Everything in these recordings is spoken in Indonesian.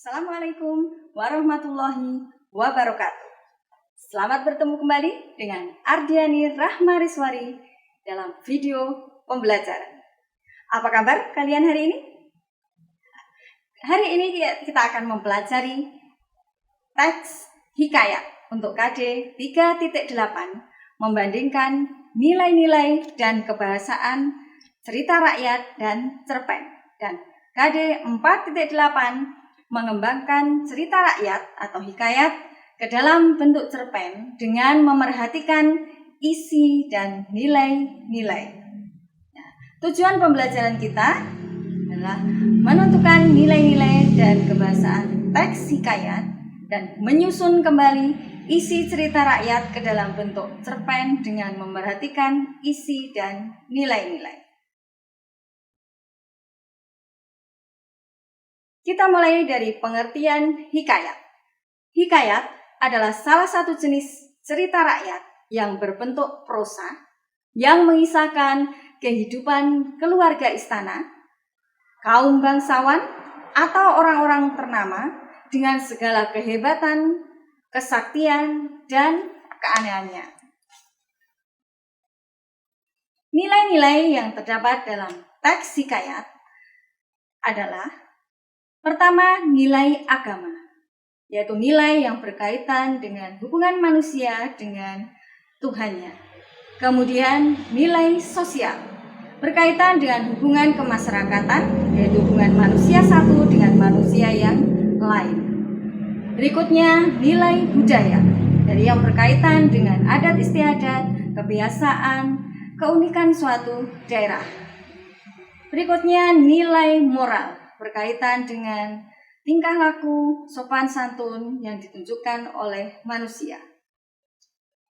Assalamualaikum warahmatullahi wabarakatuh. Selamat bertemu kembali dengan Ardiani Rahmariswari dalam video pembelajaran. Apa kabar kalian hari ini? Hari ini kita akan mempelajari teks hikayat untuk KD 3.8 membandingkan nilai-nilai dan kebahasaan cerita rakyat dan cerpen. Dan KD 4.8 mengembangkan cerita rakyat atau hikayat ke dalam bentuk cerpen dengan memerhatikan isi dan nilai-nilai. Nah, tujuan pembelajaran kita adalah menentukan nilai-nilai dan kebahasaan teks hikayat dan menyusun kembali isi cerita rakyat ke dalam bentuk cerpen dengan memerhatikan isi dan nilai-nilai. Kita mulai dari pengertian hikayat. Hikayat adalah salah satu jenis cerita rakyat yang berbentuk prosa, yang mengisahkan kehidupan keluarga istana, kaum bangsawan, atau orang-orang ternama dengan segala kehebatan, kesaktian, dan keanehannya. Nilai-nilai yang terdapat dalam teks hikayat adalah: pertama, nilai agama, yaitu nilai yang berkaitan dengan hubungan manusia dengan Tuhannya. Kemudian, nilai sosial, berkaitan dengan hubungan kemasyarakatan, yaitu hubungan manusia satu dengan manusia yang lain. Berikutnya, nilai budaya, dari yang berkaitan dengan adat istiadat, kebiasaan, keunikan suatu daerah. Berikutnya, nilai moral, berkaitan dengan tingkah laku, sopan santun yang ditunjukkan oleh manusia.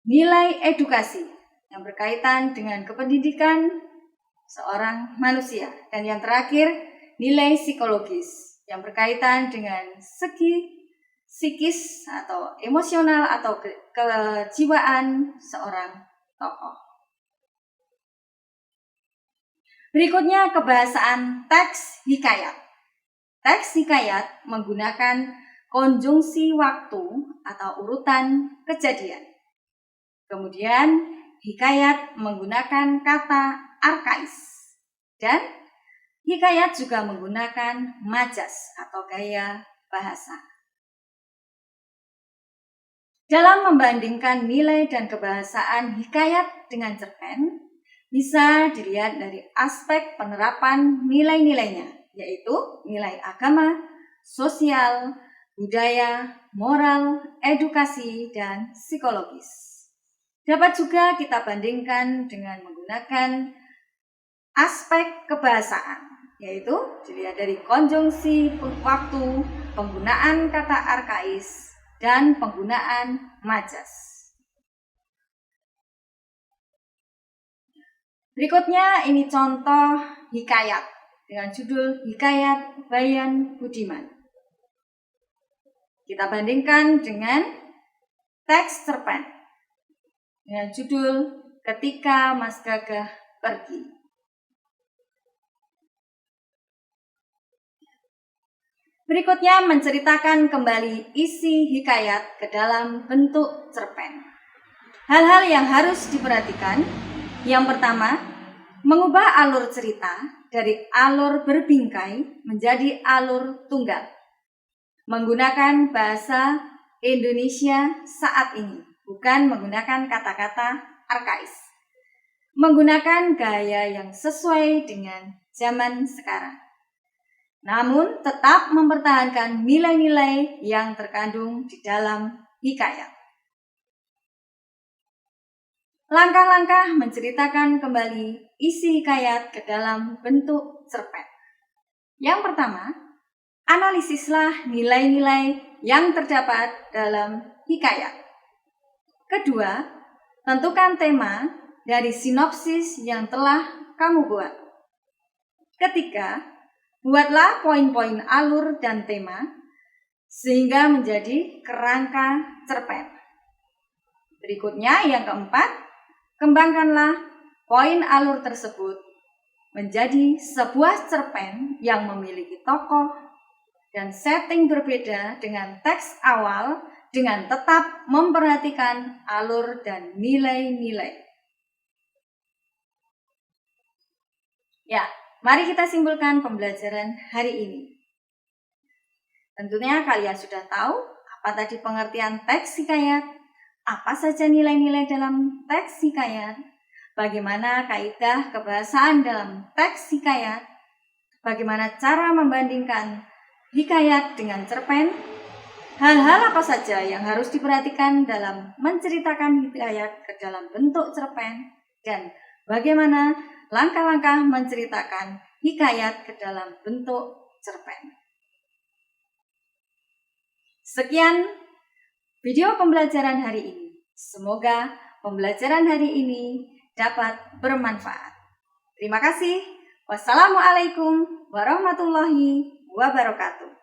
Nilai edukasi yang berkaitan dengan kependidikan seorang manusia. Dan yang terakhir, nilai psikologis yang berkaitan dengan segi psikis atau emosional atau kejiwaan seorang tokoh. Berikutnya, kebahasaan teks hikayat. Teks hikayat menggunakan konjungsi waktu atau urutan kejadian. Kemudian, hikayat menggunakan kata arkais. Dan hikayat juga menggunakan majas atau gaya bahasa. Dalam membandingkan nilai dan kebahasaan hikayat dengan cerpen, bisa dilihat dari aspek penerapan nilai-nilainya, yaitu nilai agama, sosial, budaya, moral, edukasi, dan psikologis. Dapat juga kita bandingkan dengan menggunakan aspek kebahasaan, yaitu dilihat dari konjungsi waktu, penggunaan kata arkais, dan penggunaan majas. Berikutnya ini contoh hikayat dengan judul Hikayat Bayan Budiman. Kita bandingkan dengan teks cerpen dengan judul Ketika Mas Gagah Pergi. Berikutnya menceritakan kembali isi hikayat ke dalam bentuk cerpen. Hal-hal yang harus diperhatikan: yang pertama, mengubah alur cerita dari alur berbingkai menjadi alur tunggal. Menggunakan bahasa Indonesia saat ini, bukan menggunakan kata-kata arkais. Menggunakan gaya yang sesuai dengan zaman sekarang. Namun tetap mempertahankan nilai-nilai yang terkandung di dalam hikayat. Langkah-langkah menceritakan kembali isi hikayat ke dalam bentuk cerpen. Yang pertama, analisislah nilai-nilai yang terdapat dalam hikayat. Kedua, tentukan tema dari sinopsis yang telah kamu buat. Ketiga, buatlah poin-poin alur dan tema sehingga menjadi kerangka cerpen. Berikutnya, yang keempat, kembangkanlah poin alur tersebut menjadi sebuah cerpen yang memiliki tokoh, dan setting berbeda dengan teks awal dengan tetap memperhatikan alur dan nilai-nilai. Ya, mari kita simpulkan pembelajaran hari ini. Tentunya kalian sudah tahu apa tadi pengertian teks hikayat, apa saja nilai-nilai dalam teks hikayat, bagaimana kaidah kebahasaan dalam teks hikayat, bagaimana cara membandingkan hikayat dengan cerpen, hal-hal apa saja yang harus diperhatikan dalam menceritakan hikayat ke dalam bentuk cerpen, dan bagaimana langkah-langkah menceritakan hikayat ke dalam bentuk cerpen. Sekian video pembelajaran hari ini. Semoga pembelajaran hari ini dapat bermanfaat. Terima kasih. Wassalamualaikum warahmatullahi wabarakatuh.